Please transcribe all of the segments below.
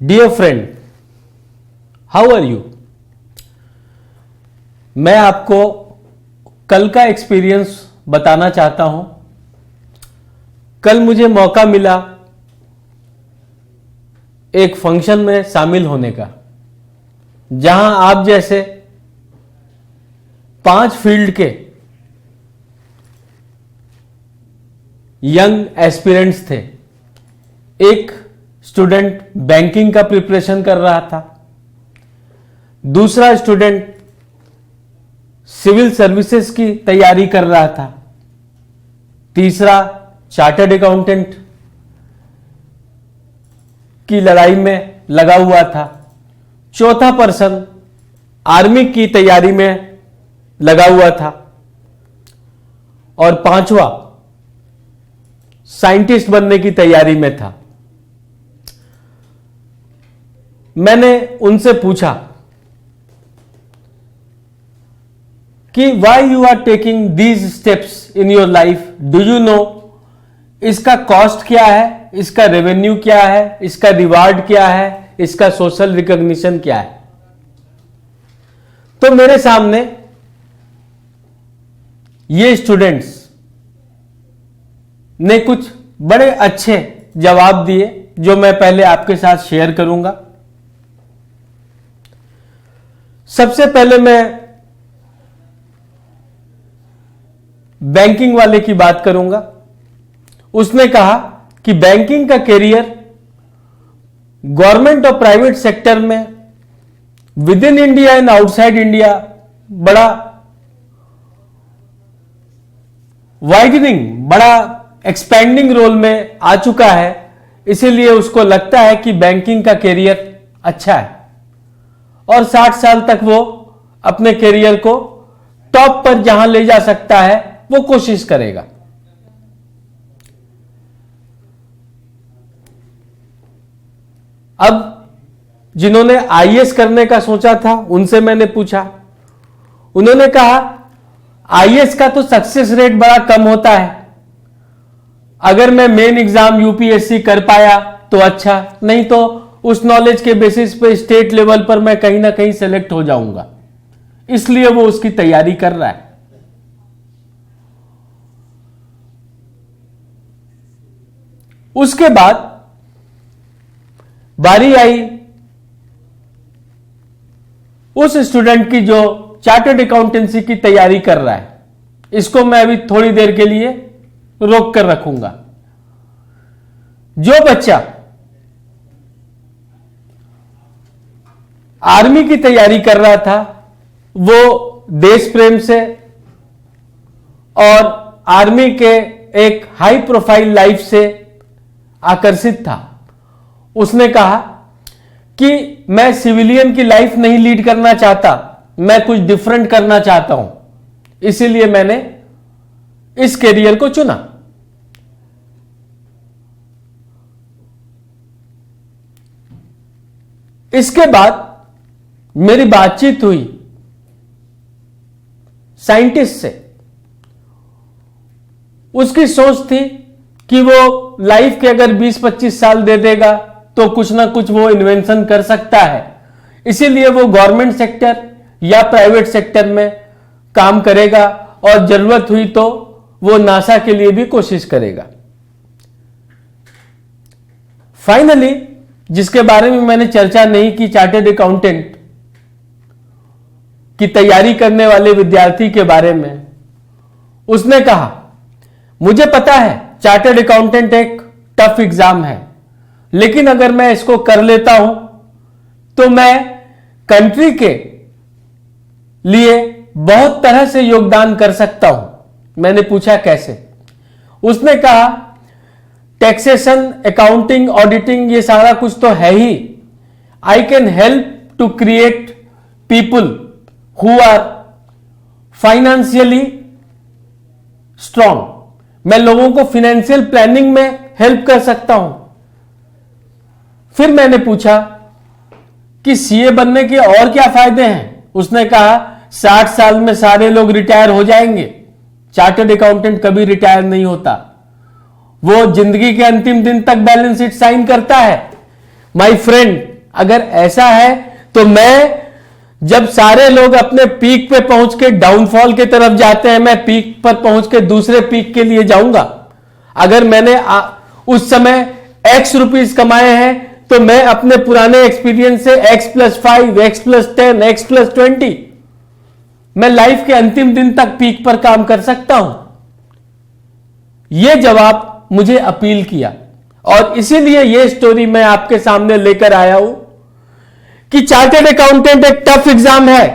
Dear friend, how are you. मैं आपको कल का एक्सपीरियंस बताना चाहता हूं। कल मुझे मौका मिला एक फंक्शन में शामिल होने का, जहां आप जैसे 5 फील्ड के यंग एस्पिरेंट्स थे। एक स्टूडेंट बैंकिंग का प्रिपरेशन कर रहा था, दूसरा स्टूडेंट सिविल सर्विसेज की तैयारी कर रहा था, तीसरा चार्टर्ड अकाउंटेंट की लड़ाई में लगा हुआ था, चौथा पर्सन आर्मी की तैयारी में लगा हुआ था और पांचवा साइंटिस्ट बनने की तैयारी में था। मैंने उनसे पूछा कि why you are taking these steps in your life, do you know इसका कॉस्ट क्या है, इसका रेवेन्यू क्या है, इसका रिवार्ड क्या है, इसका सोशल रिकॉग्निशन क्या है। तो मेरे सामने ये स्टूडेंट्स ने कुछ बड़े अच्छे जवाब दिए, जो मैं पहले आपके साथ शेयर करूंगा। सबसे पहले मैं बैंकिंग वाले की बात करूंगा। उसने कहा कि बैंकिंग का कैरियर गवर्नमेंट और प्राइवेट सेक्टर में with in India and outside India बड़ा वाइडनिंग, बड़ा एक्सपेंडिंग रोल में आ चुका है। इसीलिए उसको लगता है कि बैंकिंग का कैरियर अच्छा है और 60 साल तक वो अपने कैरियर को टॉप पर जहां ले जा सकता है वो कोशिश करेगा। अब जिन्होंने आईएएस करने का सोचा था उनसे मैंने पूछा। उन्होंने कहा आईएएस का तो सक्सेस रेट बड़ा कम होता है, अगर मैं मेन एग्जाम यूपीएससी कर पाया तो अच्छा, नहीं तो उस नॉलेज के बेसिस पे स्टेट लेवल पर मैं कहीं ना कहीं सेलेक्ट हो जाऊंगा। इसलिए वो उसकी तैयारी कर रहा है। उसके बाद बारी आई उस स्टूडेंट की जो चार्टर्ड अकाउंटेंसी की तैयारी कर रहा है। इसको मैं अभी थोड़ी देर के लिए रोक कर रखूंगा। जो बच्चा आर्मी की तैयारी कर रहा था वो देश प्रेम से और आर्मी के एक हाई प्रोफाइल लाइफ से आकर्षित था। उसने कहा कि मैं सिविलियन की लाइफ नहीं लीड करना चाहता, मैं कुछ डिफरेंट करना चाहता हूं, इसीलिए मैंने इस कैरियर को चुना। इसके बाद मेरी बातचीत हुई साइंटिस्ट से। उसकी सोच थी कि वो लाइफ के अगर 20-25 साल दे देगा तो कुछ ना कुछ वो इन्वेंशन कर सकता है। इसीलिए वो गवर्नमेंट सेक्टर या प्राइवेट सेक्टर में काम करेगा और जरूरत हुई तो वो नासा के लिए भी कोशिश करेगा। फाइनली, जिसके बारे में मैंने चर्चा नहीं की, चार्टर्ड अकाउंटेंट की तैयारी करने वाले विद्यार्थी के बारे में, उसने कहा मुझे पता है चार्टर्ड अकाउंटेंट एक टफ एग्जाम है, लेकिन अगर मैं इसको कर लेता हूं तो मैं कंट्री के लिए बहुत तरह से योगदान कर सकता हूं। मैंने पूछा कैसे? उसने कहा टैक्सेशन, अकाउंटिंग, ऑडिटिंग, ये सारा कुछ तो है ही। I can help to create people who are financially strong. मैं लोगों को फाइनेंशियल प्लानिंग में हेल्प कर सकता हूं। फिर मैंने पूछा कि सीए बनने के और क्या फायदे हैं? उसने कहा 60 साल में सारे लोग रिटायर हो जाएंगे, चार्टर्ड अकाउंटेंट कभी रिटायर नहीं होता, वो जिंदगी के अंतिम दिन तक बैलेंस शीट साइन करता है। माय फ्रेंड, अगर ऐसा है तो मैं, जब सारे लोग अपने पीक पे पहुंच के डाउनफॉल की तरफ जाते हैं, मैं पीक पर पहुंच के दूसरे पीक के लिए जाऊंगा। अगर मैंने उस समय x रुपीस कमाए हैं तो मैं अपने पुराने एक्सपीरियंस से x+5, x+10, x+20 मैं लाइफ के अंतिम दिन तक पीक पर काम कर सकता हूं। यह जवाब मुझे अपील किया और इसीलिए यह स्टोरी मैं आपके सामने लेकर आया हूं कि चार्टर्ड अकाउंटेंट एक टफ एग्जाम है,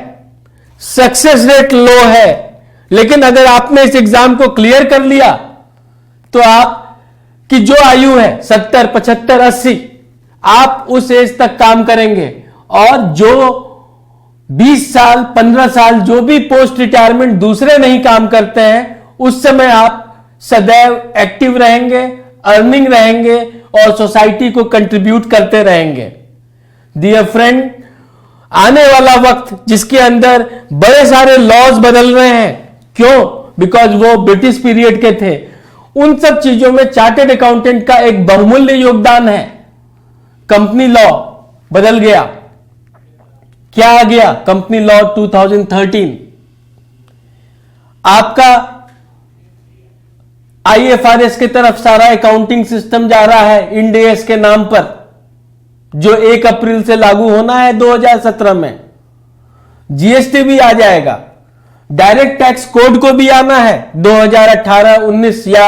सक्सेस रेट लो है, लेकिन अगर आपने इस एग्जाम को क्लियर कर लिया तो आप की जो आयु है 70, 75, 80, आप उस एज तक काम करेंगे और जो 20 साल 15 साल जो भी पोस्ट रिटायरमेंट दूसरे नहीं काम करते हैं, उस समय आप सदैव एक्टिव रहेंगे, अर्निंग रहेंगे और सोसाइटी को कंट्रीब्यूट करते रहेंगे। डियर फ्रेंड, आने वाला वक्त जिसके अंदर बड़े सारे लॉज बदल रहे हैं, क्यों? बिकॉज वो ब्रिटिश पीरियड के थे। उन सब चीजों में चार्टर्ड अकाउंटेंट का एक बहुमूल्य योगदान है। कंपनी लॉ बदल गया। क्या आ गया? Company law 2013। आपका IFRS की तरफ सारा अकाउंटिंग सिस्टम जा रहा है इंड एस के नाम पर, जो 1 अप्रैल से लागू होना है 2017 में। जीएसटी भी आ जाएगा, डायरेक्ट टैक्स कोड को भी आना है 2018-19, या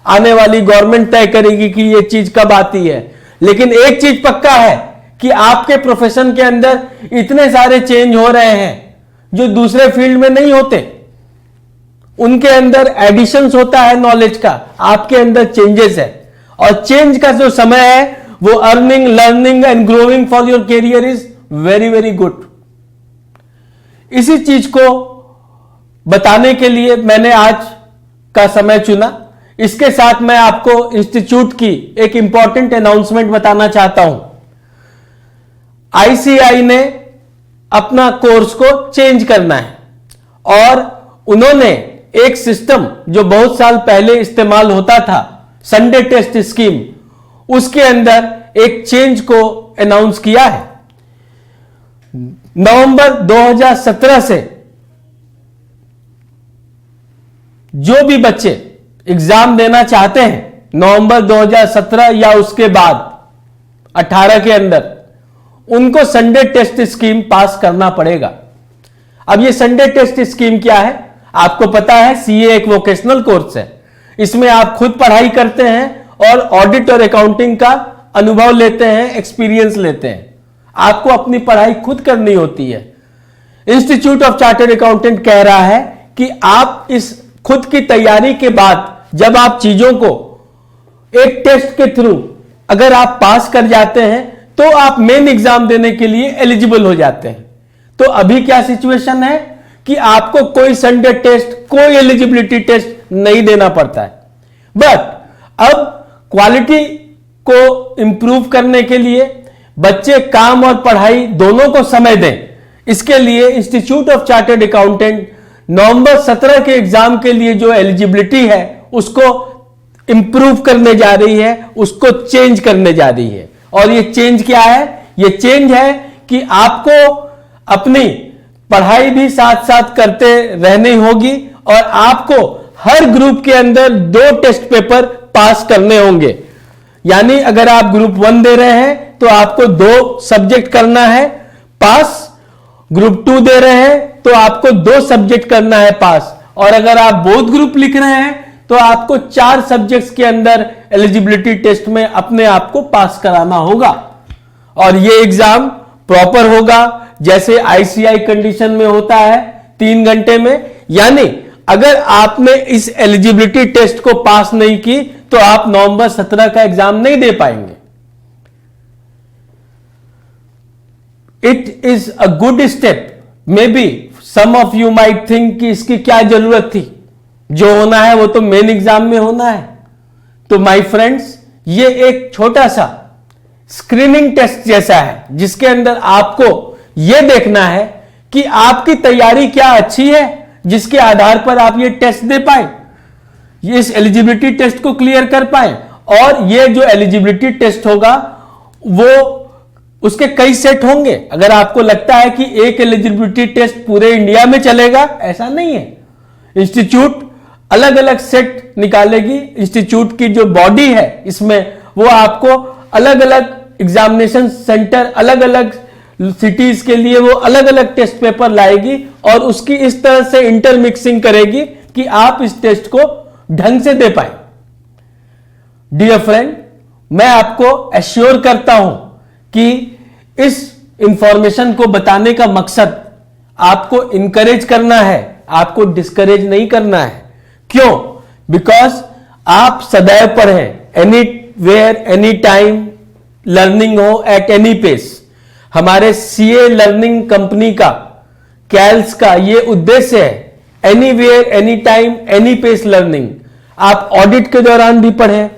आने वाली गवर्नमेंट तय करेगी कि यह चीज कब आती है। लेकिन एक चीज पक्का है कि आपके प्रोफेशन के अंदर इतने सारे चेंज हो रहे हैं जो दूसरे फील्ड में नहीं होते। उनके अंदर एडिशंस होता है नॉलेज का, आपके अंदर चेंजेस है, और चेंज का जो समय है वो earning, learning and growing for your career is very very good. इसी चीज को बताने के लिए मैंने आज का समय चुना। इसके साथ मैं आपको इंस्टीट्यूट की एक इंपॉर्टेंट अनाउंसमेंट बताना चाहता हूं। ICAI ने अपना कोर्स को चेंज करना है और उन्होंने एक सिस्टम जो बहुत साल पहले इस्तेमाल होता था, संडे टेस्ट स्कीम, उसके अंदर एक चेंज को अनाउंस किया है। नवंबर 2017 से जो भी बच्चे एग्जाम देना चाहते हैं, नवंबर 2017 या उसके बाद 18 के अंदर, उनको संडे टेस्ट स्कीम पास करना पड़ेगा। अब ये संडे टेस्ट स्कीम क्या है? आपको पता है, CA एक वोकेशनल कोर्स है। इसमें आप खुद पढ़ाई करते हैं और ऑडिट और अकाउंटिंग का अनुभव लेते हैं, एक्सपीरियंस लेते हैं। आपको अपनी पढ़ाई खुद करनी होती है। इंस्टीट्यूट ऑफ चार्टर्ड अकाउंटेंट कह रहा है कि आप इस खुद की तैयारी के बाद जब आप चीजों को एक टेस्ट के थ्रू अगर आप पास कर जाते हैं तो आप मेन एग्जाम देने के लिए एलिजिबल हो जाते हैं। तो अभी क्या सिचुएशन है कि आपको कोई संडे टेस्ट, कोई एलिजिबिलिटी टेस्ट नहीं देना पड़ता है। बट अब क्वालिटी को इंप्रूव करने के लिए बच्चे काम और पढ़ाई दोनों को समय दें। इसके लिए इंस्टीट्यूट ऑफ चार्टर्ड अकाउंटेंट नवंबर 17 के एग्जाम के लिए जो एलिजिबिलिटी है उसको इंप्रूव करने जा रही है, उसको चेंज करने जा रही है। और ये चेंज क्या है? ये चेंज है कि आपको अपनी पढ़ाई भी साथ साथ करते रहनी होगी और आपको हर ग्रुप के अंदर 2 टेस्ट पेपर पास करने होंगे। यानी अगर आप ग्रुप 1 दे रहे हैं तो आपको 2 सब्जेक्ट करना है पास, ग्रुप 2 दे रहे हैं तो आपको 2 सब्जेक्ट करना है पास, और अगर आप बोथ ग्रुप लिख रहे हैं तो आपको 4 सब्जेक्ट्स के अंदर एलिजिबिलिटी टेस्ट में अपने आप को पास कराना होगा। और ये एग्जाम प्रॉपर होगा जैसे ICAI कंडीशन में होता है 3 घंटे में। यानी अगर आपने इस एलिजिबिलिटी टेस्ट को पास नहीं की तो आप नवंबर 17 का एग्जाम नहीं दे पाएंगे। It is a good step. Maybe some of you might think कि इसकी क्या जरूरत थी, जो होना है वो तो मेन एग्जाम में होना है। तो माय फ्रेंड्स, ये एक छोटा सा स्क्रीनिंग टेस्ट जैसा है जिसके अंदर आपको यह देखना है कि आपकी तैयारी क्या अच्छी है, जिसके आधार पर आप ये टेस्ट दे पाए, इस एलिजिबिलिटी टेस्ट को क्लियर कर पाए। और ये जो एलिजिबिलिटी टेस्ट होगा वो उसके कई सेट होंगे। अगर आपको लगता है कि एक एलिजिबिलिटी टेस्ट पूरे इंडिया में चलेगा, ऐसा नहीं है। इंस्टीट्यूट अलग अलग सेट निकालेगी। इंस्टीट्यूट की जो बॉडी है इसमें, वो आपको अलग अलग एग्जामिनेशन सेंटर, अलग अलग सिटीज के लिए वो अलग अलग टेस्ट पेपर लाएगी और उसकी इस तरह से इंटरमिक्सिंग करेगी कि आप इस टेस्ट को ढंग से दे पाए। डियर फ्रेंड, मैं आपको एश्योर करता हूं कि इस इंफॉर्मेशन को बताने का मकसद आपको इंकरेज करना है, आपको डिस्करेज नहीं करना है। क्यों? बिकॉज आप सदैव पढ़ें, anywhere any time learning हो एट एनी पेस। हमारे सीए लर्निंग कंपनी का, कैल्स का ये उद्देश्य है, anywhere any time any pace learning. आप ऑडिट के दौरान भी पढ़ें,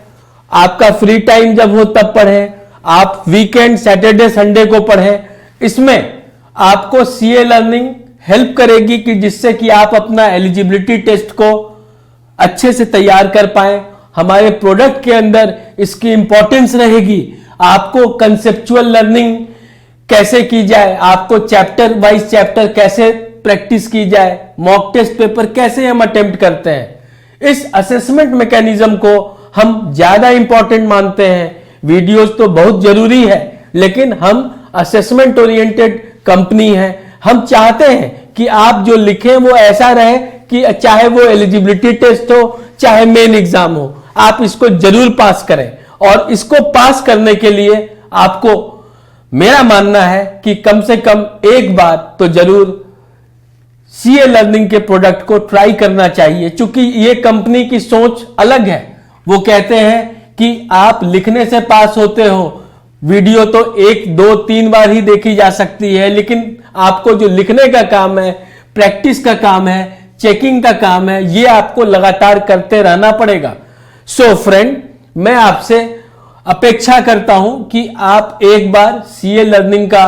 आपका फ्री टाइम जब हो तब पढ़ें, आप वीकेंड सैटरडे संडे को पढ़ें। इसमें आपको सीए लर्निंग हेल्प करेगी कि जिससे कि आप अपना एलिजिबिलिटी टेस्ट को अच्छे से तैयार कर पाएं। हमारे प्रोडक्ट के अंदर इसकी इंपॉर्टेंस रहेगी। आपको कंसेप्चुअल लर्निंग कैसे की जाए, आपको चैप्टर वाइज चैप्टर कैसे प्रैक्टिस की जाए, मॉक टेस्ट पेपर कैसे हम अटेम्प्ट करते हैं, इस असेसमेंट मैकेनिज्म को हम ज्यादा इंपॉर्टेंट मानते हैं। वीडियोस तो बहुत जरूरी है, लेकिन हम असेसमेंट ओरिएंटेड कंपनी है। हम चाहते हैं कि आप जो लिखें वो ऐसा रहे कि चाहे वो एलिजिबिलिटी टेस्ट हो, चाहे मेन एग्जाम हो, आप इसको जरूर पास करें। और इसको पास करने के लिए आपको, मेरा मानना है कि कम से कम एक बार तो जरूर सीए लर्निंग के प्रोडक्ट को ट्राई करना चाहिए। क्योंकि ये कंपनी की सोच अलग है। वो कहते हैं कि आप लिखने से पास होते हो, वीडियो तो 1, 2, 3 बार ही देखी जा सकती है, लेकिन आपको जो लिखने का काम है, प्रैक्टिस का काम है, चेकिंग का काम है, ये आपको लगातार करते रहना पड़ेगा। सो फ्रेंड, मैं आपसे अपेक्षा करता हूं कि आप एक बार सीए लर्निंग का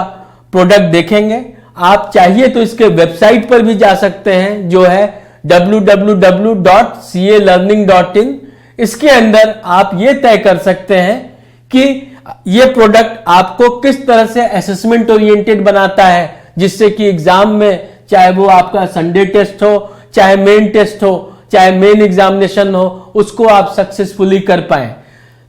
प्रोडक्ट देखेंगे। आप चाहिए तो इसके वेबसाइट पर भी जा सकते हैं, जो है www.calearning.in। इसके अंदर आप ये तय कर सकते हैं कि ये प्रोडक्ट आपको किस तरह से असेसमेंट ओरिएंटेड बनाता है, जिससे कि एग्जाम में, चाहे वो आपका संडे टेस्ट हो, चाहे मेन टेस्ट हो, चाहे मेन एग्जामिनेशन हो, उसको आप सक्सेसफुली कर पाए।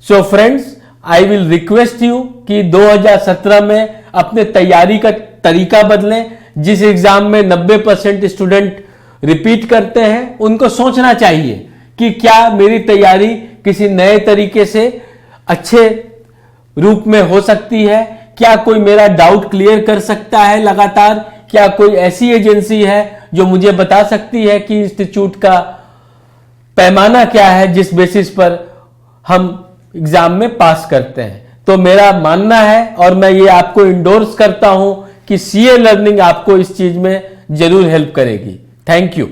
So friends, I will request you कि 2017 में अपने तैयारी का तरीका बदलें। जिस एग्जाम में 90% स्टूडेंट रिपीट करते हैं, उनको सोचना चाहिए कि क्या मेरी तैयारी किसी नए तरीके से अच्छे रूप में हो सकती है, क्या कोई मेरा डाउट क्लियर कर सकता है लगातार, क्या कोई ऐसी एजेंसी है जो मुझे बता सकती है कि इंस्टीट्यूट का पैमाना क्या है जिस बेसिस पर हम एग्जाम में पास करते हैं। तो मेरा मानना है, और मैं ये आपको इंडोर्स करता हूं, कि सीए लर्निंग आपको इस चीज में जरूर हेल्प करेगी। Thank you.